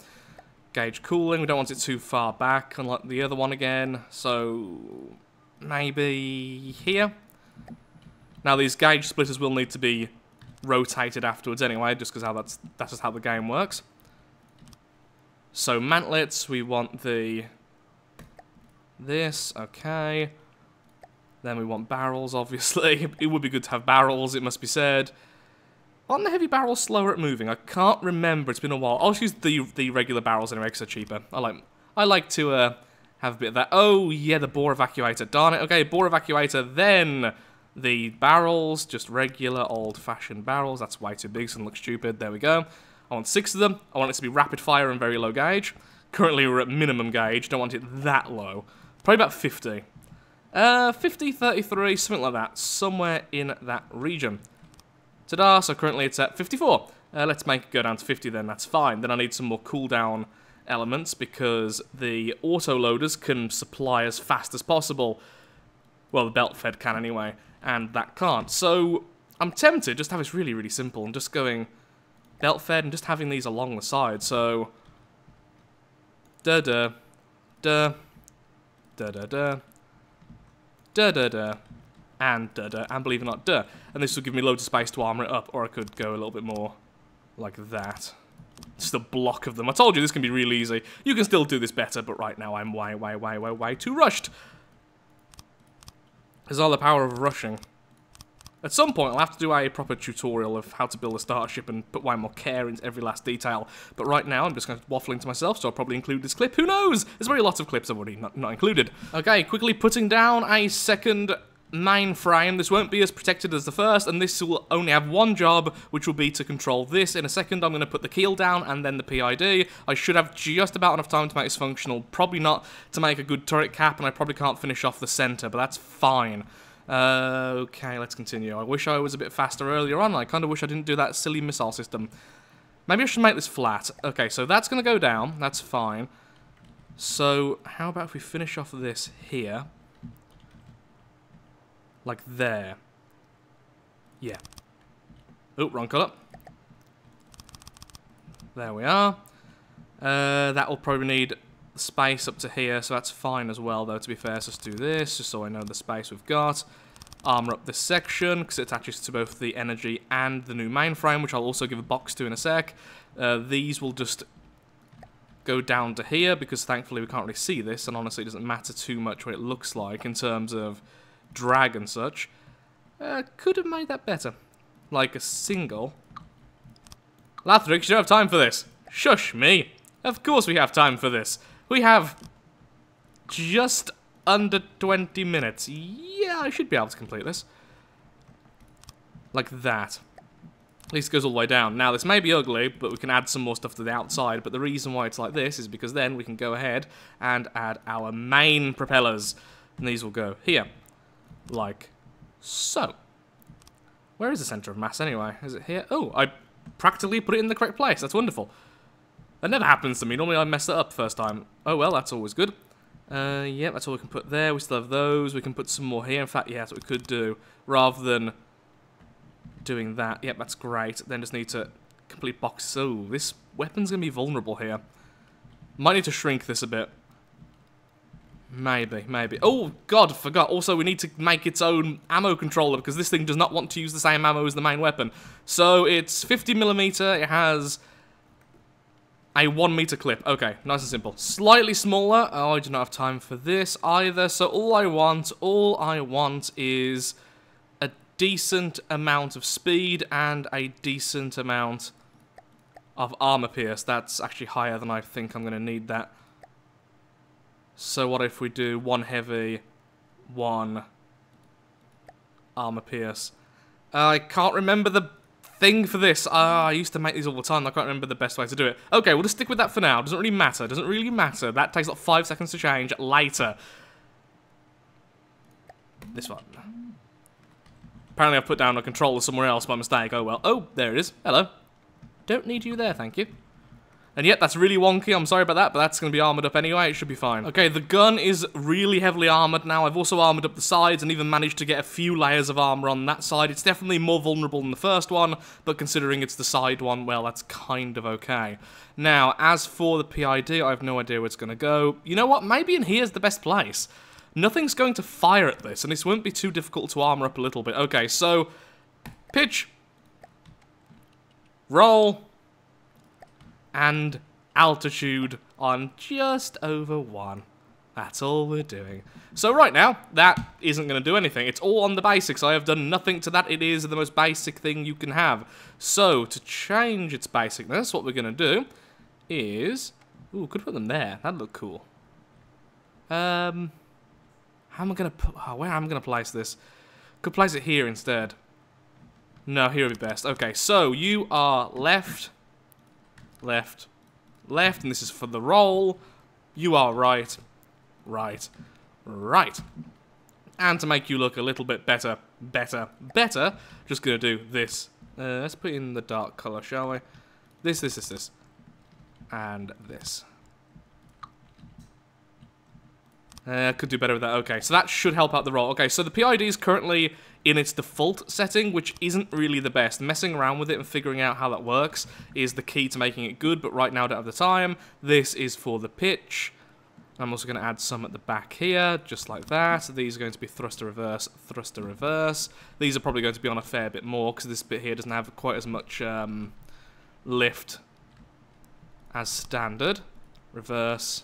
Gauge cooling, we don't want it too far back, unlike the other one again. So, maybe here? Now these gauge splitters will need to be rotated afterwards anyway, just because that's just how the game works. So mantlets, we want this, okay. Then we want barrels, obviously. It would be good to have barrels, it must be said. Aren't the heavy barrels slower at moving? I can't remember, it's been a while. I'll just use the regular barrels anyway, because they're cheaper. I like to have a bit of that. Oh, yeah, the bore evacuator. Darn it. Okay, bore evacuator, then the barrels, just regular old-fashioned barrels. That's way too big, so it looks stupid. There we go. I want 6 of them. I want it to be rapid fire and very low gauge. Currently, we're at minimum gauge. Don't want it that low. Probably about 50. 50, 33, something like that. Somewhere in that region. Ta-da, so currently it's at 54. Let's make it go down to 50 then, that's fine. Then I need some more cooldown elements because the autoloaders can supply as fast as possible. Well, the belt-fed can anyway, and that can't. So I'm tempted just to have this really, really simple and just going belt-fed and just having these along the side. So, da-da, da, da-da-da, da-da-da. And da-da, and believe it or not, da. And this will give me loads of space to armor it up, or I could go a little bit more like that. Just a block of them. I told you this can be really easy. You can still do this better, but right now I'm way too rushed. There's all the power of rushing. At some point, I'll have to do a proper tutorial of how to build a starship and put way more care into every last detail. But right now, I'm just going to waffling to myself, so I'll probably include this clip. Who knows? There's very lots of clips I've already not included. Okay, quickly putting down a second mainframe. This won't be as protected as the first, and this will only have one job, which will be to control this. In a second, I'm going to put the keel down and then the PID. I should have just about enough time to make this functional. Probably not to make a good turret cap, and I probably can't finish off the center, but that's fine. Okay, let's continue. I wish I was a bit faster earlier on. I kind of wish I didn't do that silly missile system. Maybe I should make this flat. Okay, so that's going to go down. That's fine. So, how about if we finish off this here? Like there. Yeah. Oh, wrong colour. There we are. That will probably need space up to here, so that's fine as well, though, to be fair. So let's do this, just so I know the space we've got. Armour up this section, because it attaches to both the energy and the new mainframe, which I'll also give a box to in a sec. These will just go down to here, because thankfully we can't really see this, and honestly it doesn't matter too much what it looks like in terms of drag and such. Could have made that better. Like a single. Lathrix, you don't have time for this. Shush me. Of course we have time for this. We have just under 20 minutes. Yeah, I should be able to complete this. Like that. At least it goes all the way down. Now, this may be ugly, but we can add some more stuff to the outside. But the reason why it's like this is because then we can go ahead and add our main propellers. And these will go here. Like so. Where is the center of mass anyway? Is it here? Oh, I practically put it in the correct place. That's wonderful. That never happens to me. Normally I mess it up the first time. Oh well, that's always good. Yeah, that's all we can put there. We still have those. We can put some more here. In fact, yeah, that's what we could do. Rather than doing that. Yep, that's great. Then just need to complete box. So, this weapon's going to be vulnerable here. Might need to shrink this a bit. Maybe, maybe. Oh, God, forgot. Also, we need to make its own ammo controller because this thing does not want to use the same ammo as the main weapon. So, it's 50mm. It has a 1 meter clip. Okay, nice and simple. Slightly smaller. Oh, I do not have time for this either. So all I want is a decent amount of speed and a decent amount of armor pierce. That's actually higher than I think I'm going to need that. So what if we do 1 heavy, 1 armor pierce? I can't remember the thing for this. I used to make these all the time. I can't remember the best way to do it. Okay, we'll just stick with that for now. Doesn't really matter. Doesn't really matter. That takes like 5 seconds to change later. This one. Apparently I've put down a controller somewhere else by mistake. Oh well. Oh, there it is. Hello. Don't need you there, thank you. And yet, that's really wonky. I'm sorry about that, but that's going to be armored up anyway. It should be fine. Okay, the gun is really heavily armored now. I've also armored up the sides and even managed to get a few layers of armor on that side. It's definitely more vulnerable than the first one, but considering it's the side one, well, that's kind of okay. Now, as for the PID, I have no idea where it's going to go. You know what? Maybe in here's the best place. Nothing's going to fire at this, and this won't be too difficult to armor up a little bit. Okay, so pitch, roll, and altitude on just over 1. That's all we're doing. So right now, that isn't going to do anything. It's all on the basics. I have done nothing to that. It is the most basic thing you can have. So, to change its basicness, what we're going to do is... Ooh, could put them there. That'd look cool. How am I going to put... Oh, where am I going to place this? Could place it here instead. No, here would be best. Okay, so you are left... Left, left, and this is for the roll. You are right, right, right. And to make you look a little bit better, just gonna do this. Let's put in the dark color, shall we? This, and this. Could do better with that. Okay, so that should help out the roll. Okay, so the PID is currently in its default setting, which isn't really the best. Messing around with it and figuring out how that works is the key to making it good, but right now I don't have the time. This is for the pitch. I'm also going to add some at the back here, just like that. These are going to be thruster reverse, thruster reverse. These are probably going to be on a fair bit more, because this bit here doesn't have quite as much lift as standard. Reverse.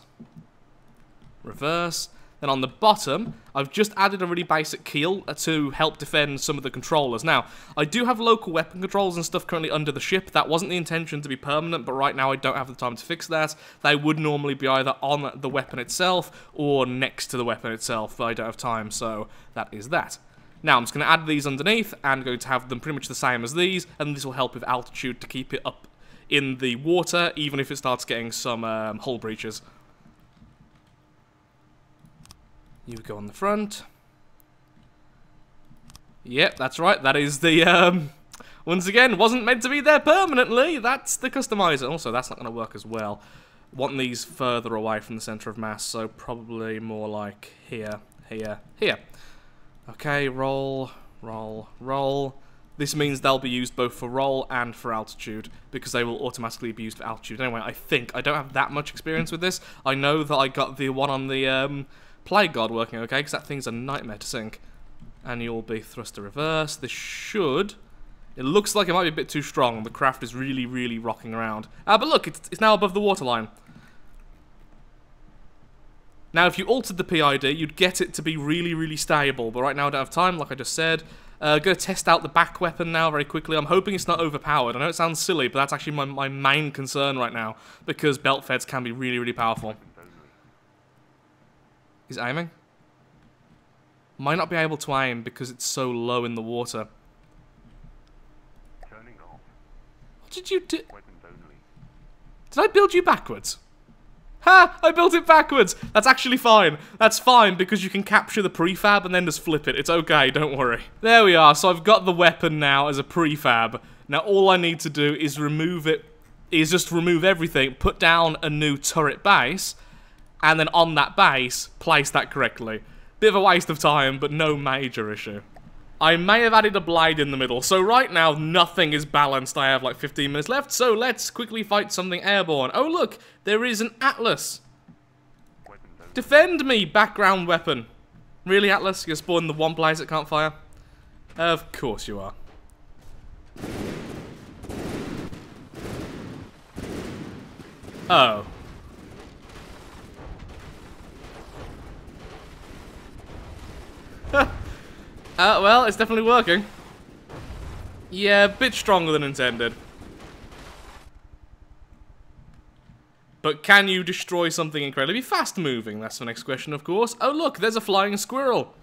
Reverse. Then on the bottom, I've just added a really basic keel to help defend some of the controllers. Now, I do have local weapon controls and stuff currently under the ship. That wasn't the intention to be permanent, but right now I don't have the time to fix that. They would normally be either on the weapon itself or next to the weapon itself, but I don't have time, so that is that. Now, I'm just going to add these underneath, and going to have them pretty much the same as these, and this will help with altitude to keep it up in the water, even if it starts getting some hull breaches. You go on the front. Yep, that's right. That is the, once again, wasn't meant to be there permanently. That's the customizer. Also, that's not going to work as well. Want these further away from the center of mass, so probably more like here, here, here. Okay, roll, roll, roll. This means they'll be used both for roll and for altitude, because they will automatically be used for altitude. Anyway, I think. I don't have that much experience with this. I know that I got the one on the, Plague Guard working okay, because that thing's a nightmare to sink. And you'll be thruster reverse. This should... It looks like it might be a bit too strong. The craft is really, really rocking around. But look, it's now above the waterline. Now, if you altered the PID, you'd get it to be really, really stable. But right now I don't have time, like I just said. Going to test out the back weapon now very quickly. I'm hoping it's not overpowered. I know it sounds silly, but that's actually my main concern right now. Because belt feds can be really, really powerful. He's aiming. Might not be able to aim because it's so low in the water. Turning off. What did you do? Weapons only. Did I build you backwards? Ha! I built it backwards! That's actually fine. That's fine because you can capture the prefab and then just flip it. It's okay, don't worry. There we are. So I've got the weapon now as a prefab. Now all I need to do is remove it. Is just remove everything, put down a new turret base, and then on that base, place that correctly. Bit of a waste of time, but no major issue. I may have added a blade in the middle, so right now nothing is balanced. I have like 15 minutes left, so let's quickly fight something airborne. Oh look, there is an Atlas. Defend me, background weapon. Really, Atlas? You're spawned in the one place that can't fire? Of course you are. Oh. Well, it's definitely working. Yeah, a bit stronger than intended. But can you destroy something incredibly fast-moving? That's the next question, of course. Oh, look, there's a flying squirrel.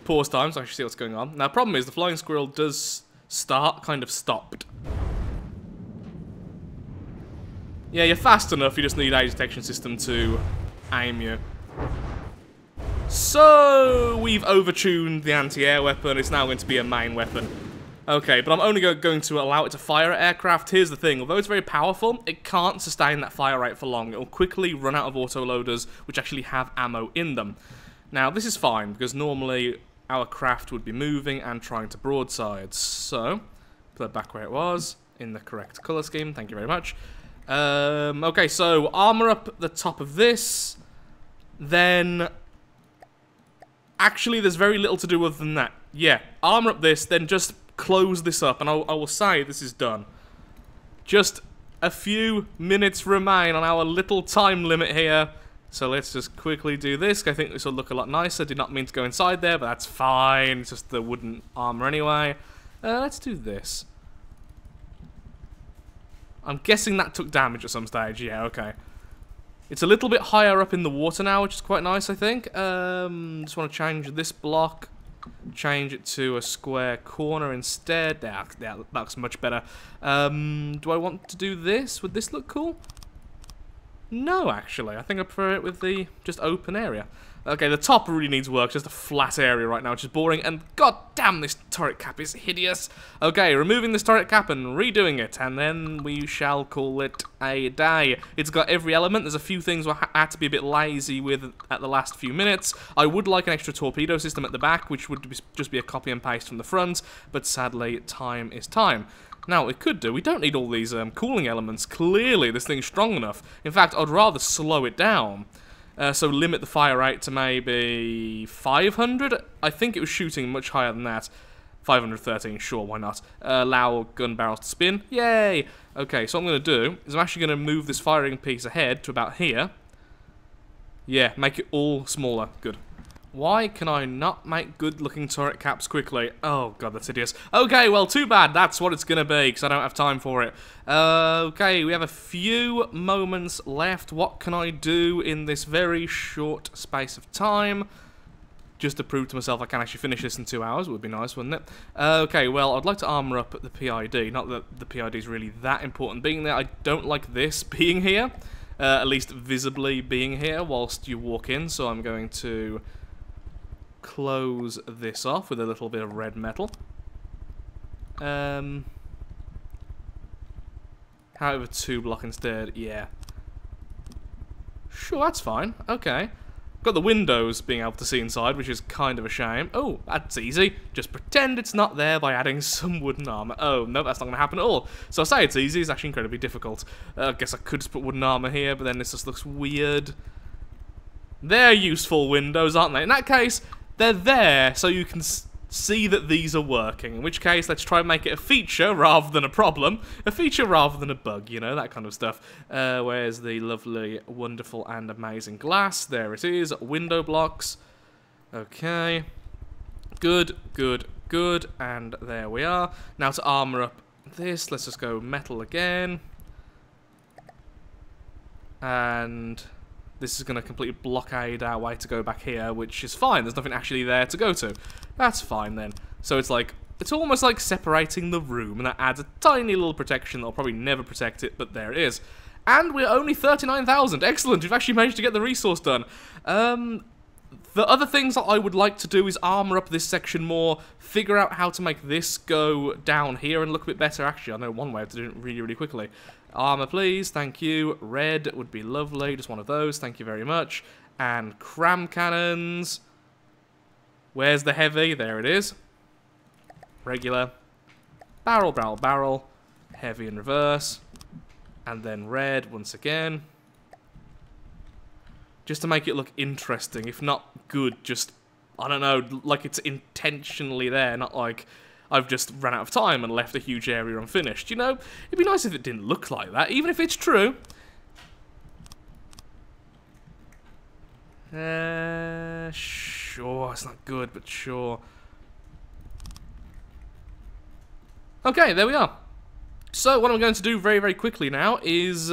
Pause time so I can see what's going on. Now, the problem is the flying squirrel does start kind of stopped. Yeah, you're fast enough, you just need a detection system to aim you. So, we've overtuned the anti-air weapon. It's now going to be a main weapon. Okay, but I'm only going to allow it to fire at aircraft. Here's the thing. Although it's very powerful, it can't sustain that fire rate for long. It'll quickly run out of autoloaders, which actually have ammo in them. Now, this is fine, because normally our craft would be moving and trying to broadside. So, put that back where it was, in the correct colour scheme. Thank you very much. Okay, so armour up the top of this. Then... Actually, there's very little to do other than that. Yeah, armor up this, then just close this up, and I will say this is done. Just a few minutes remain on our little time limit here. So let's just quickly do this. I think this will look a lot nicer. Did not mean to go inside there, but that's fine. It's just the wooden armor anyway. Let's do this. I'm guessing that took damage at some stage. Yeah, okay. It's a little bit higher up in the water now, which is quite nice, I think. Just want to change this block. Change it to a square corner instead. That looks much better. Do I want to do this? Would this look cool? No, actually. I think I prefer it with the just open area. Okay, the top really needs work. Just a flat area right now, which is boring. And god damn, this turret cap is hideous. Okay, removing this turret cap and redoing it. And then we shall call it a day. It's got every element. There's a few things I had to be a bit lazy with at the last few minutes. I would like an extra torpedo system at the back, which would just be a copy and paste from the front. But sadly, time is time. Now, what we could do, we don't need all these cooling elements. Clearly, this thing's strong enough. In fact, I'd rather slow it down. So limit the fire rate to maybe 500? I think it was shooting much higher than that. 513, sure, why not? Allow gun barrels to spin. Yay! Okay, so what I'm going to do is I'm actually going to move this firing piece ahead to about here. Yeah, make it all smaller. Good. Why can I not make good-looking turret caps quickly? Oh, God, that's hideous. Okay, well, too bad. That's what it's gonna be, because I don't have time for it. Okay, we have a few moments left. What can I do in this very short space of time? Just to prove to myself I can actually finish this in 2 hours. Would be nice, wouldn't it? Okay, well, I'd like to armor up the PID. Not that the PID is really that important being there. I don't like this being here. At least visibly being here whilst you walk in. So I'm going to close this off with a little bit of red metal. However, 2 block instead. Yeah. Sure, that's fine. Okay. Got the windows being able to see inside, which is kind of a shame. Oh, that's easy. Just pretend it's not there by adding some wooden armor. Oh, no, that's not going to happen at all. So I say it's easy, it's actually incredibly difficult. I guess I could just put wooden armor here, but then this just looks weird. They're useful windows, aren't they? In that case, they're there so you can see that these are working. In which case, let's try and make it a feature rather than a problem. A feature rather than a bug, you know, that kind of stuff. Where's the lovely, wonderful, and amazing glass? There it is. Window blocks. Okay. Good, good, good. And there we are. Now to armor up this, let's just go metal again. And this is going to completely blockade our way to go back here, which is fine. There's nothing actually there to go to. That's fine then. So it's like, it's almost like separating the room, and that adds a tiny little protection that'll probably never protect it, but there it is. And we're only 39,000. Excellent, we've actually managed to get the resource done. The other things that I would like to do is armor up this section more, figure out how to make this go down here and look a bit better. Actually, I know one way to do it really, really quickly. Armor, please. Thank you. Red would be lovely. Just one of those. Thank you very much. And cram cannons. Where's the heavy? There it is. Regular. Barrel, barrel, barrel. Heavy in reverse. And then red once again. Just to make it look interesting, if not good, just, I don't know, like it's intentionally there, not like I've just ran out of time and left a huge area unfinished. You know, it'd be nice if it didn't look like that, even if it's true. Sure, it's not good, but sure. Okay, there we are. So, what I'm going to do very, very quickly now is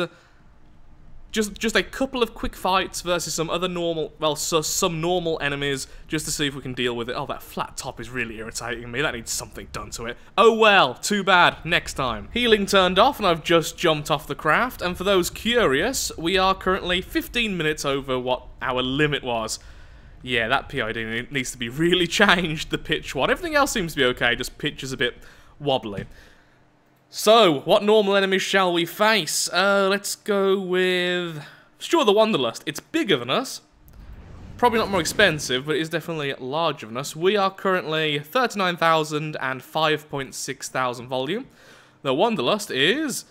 just a couple of quick fights versus some other normal, well, some normal enemies, just to see if we can deal with it. Oh, that flat top is really irritating me. That needs something done to it. Oh well, too bad. Next time. Healing turned off, and I've just jumped off the craft. And for those curious, we are currently 15 minutes over what our limit was. Yeah, that PID needs to be really changed, the pitch one. Everything else seems to be okay, just pitch is a bit wobbly. So, what normal enemies shall we face? Let's go with... Sure, the Wanderlust. It's bigger than us. Probably not more expensive, but it is definitely larger than us. We are currently 39,000 and 5,600 volume. The Wanderlust is...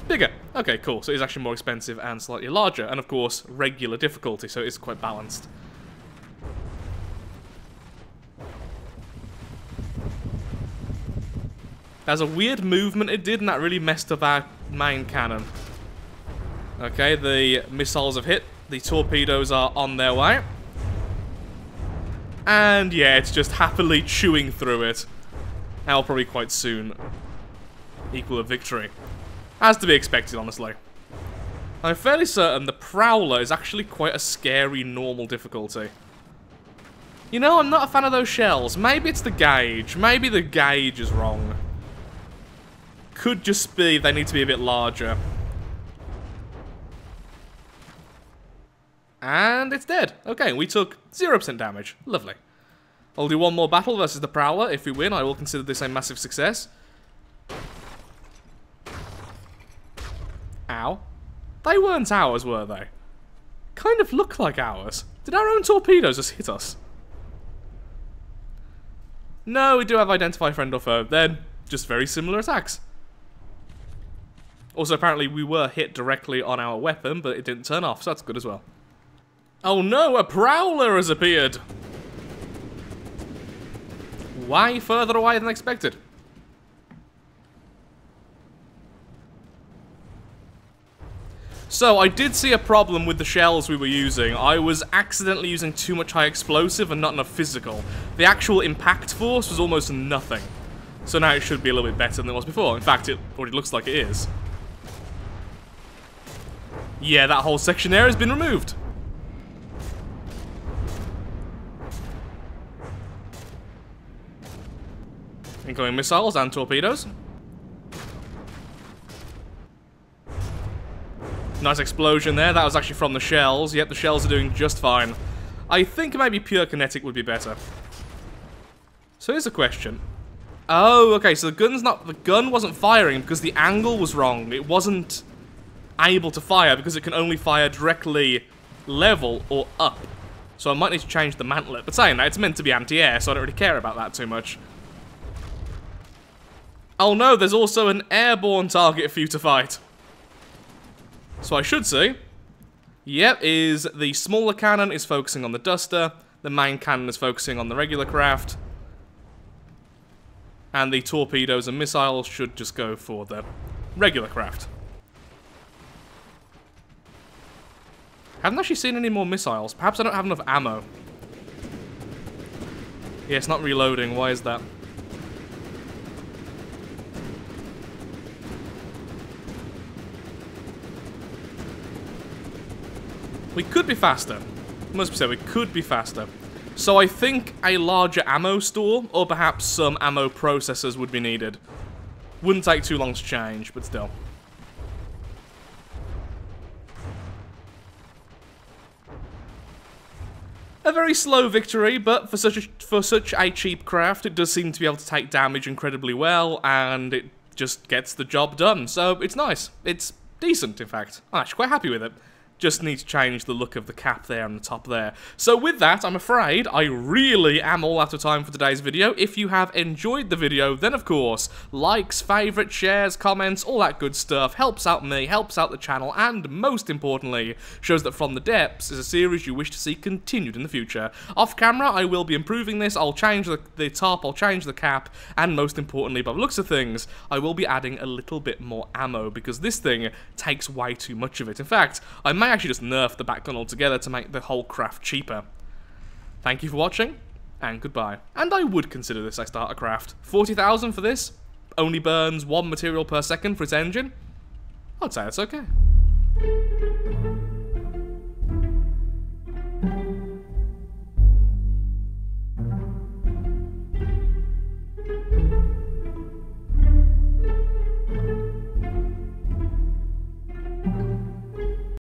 bigger. Okay, cool. So it's actually more expensive and slightly larger. And, of course, regular difficulty, so it's quite balanced. There's a weird movement it did, and that really messed up our main cannon. Okay, the missiles have hit. The torpedoes are on their way. And yeah, it's just happily chewing through it. And will probably quite soon equal a victory. As to be expected, honestly. I'm fairly certain the Prowler is actually quite a scary normal difficulty. You know, I'm not a fan of those shells. Maybe it's the gauge. Maybe the gauge is wrong. Could just be they need to be a bit larger. And it's dead. Okay, we took 0% damage. Lovely. I'll do one more battle versus the Prowler. If we win, I will consider this a massive success. Ow. They weren't ours, were they? Kind of look like ours. Did our own torpedoes just hit us? No, we do have identify friend or foe. They're just very similar attacks. Also, apparently we were hit directly on our weapon, but it didn't turn off, so that's good as well. Oh no, a Prowler has appeared! Way further away than expected. So, I did see a problem with the shells we were using. I was accidentally using too much high explosive and not enough physical. The actual impact force was almost nothing. So now it should be a little bit better than it was before. In fact, it already looks like it is. Yeah, that whole section there has been removed. Incoming missiles and torpedoes. Nice explosion there. That was actually from the shells. Yep, the shells are doing just fine. I think maybe pure kinetic would be better. So here's a question. Oh, okay, so the gun wasn't firing because the angle was wrong. It wasn't able to fire because it can only fire directly level or up. So I might need to change the mantlet. But saying that, it's meant to be anti-air, so I don't really care about that too much. Oh no, there's also an airborne target for you to fight. So I should say, yep, is the smaller cannon is focusing on the duster, the main cannon is focusing on the regular craft, and the torpedoes and missiles should just go for the regular craft. Haven't actually seen any more missiles. Perhaps I don't have enough ammo. Yeah, it's not reloading. Why is that? We could be faster. Must be said, we could be faster. So I think a larger ammo store, or perhaps some ammo processors would be needed. Wouldn't take too long to change, but still. A very slow victory, but for such a cheap craft, it does seem to be able to take damage incredibly well, and it just gets the job done. So it's nice. It's decent, in fact. I'm actually quite happy with it. Just need to change the look of the cap there on the top there. So with that, I'm afraid I really am all out of time for today's video. If you have enjoyed the video, then of course, likes, favourites, shares, comments, all that good stuff helps out me, helps out the channel, and most importantly, shows that From the Depths is a series you wish to see continued in the future. Off camera, I will be improving this. I'll change the top, I'll change the cap, and most importantly, by the looks of things, I will be adding a little bit more ammo, because this thing takes way too much of it. In fact, I may actually just nerf the back gun altogether to make the whole craft cheaper. Thank you for watching, and goodbye. And I would consider this a starter craft. 40,000 for this? Only burns 1 material per second for its engine? I'd say that's okay.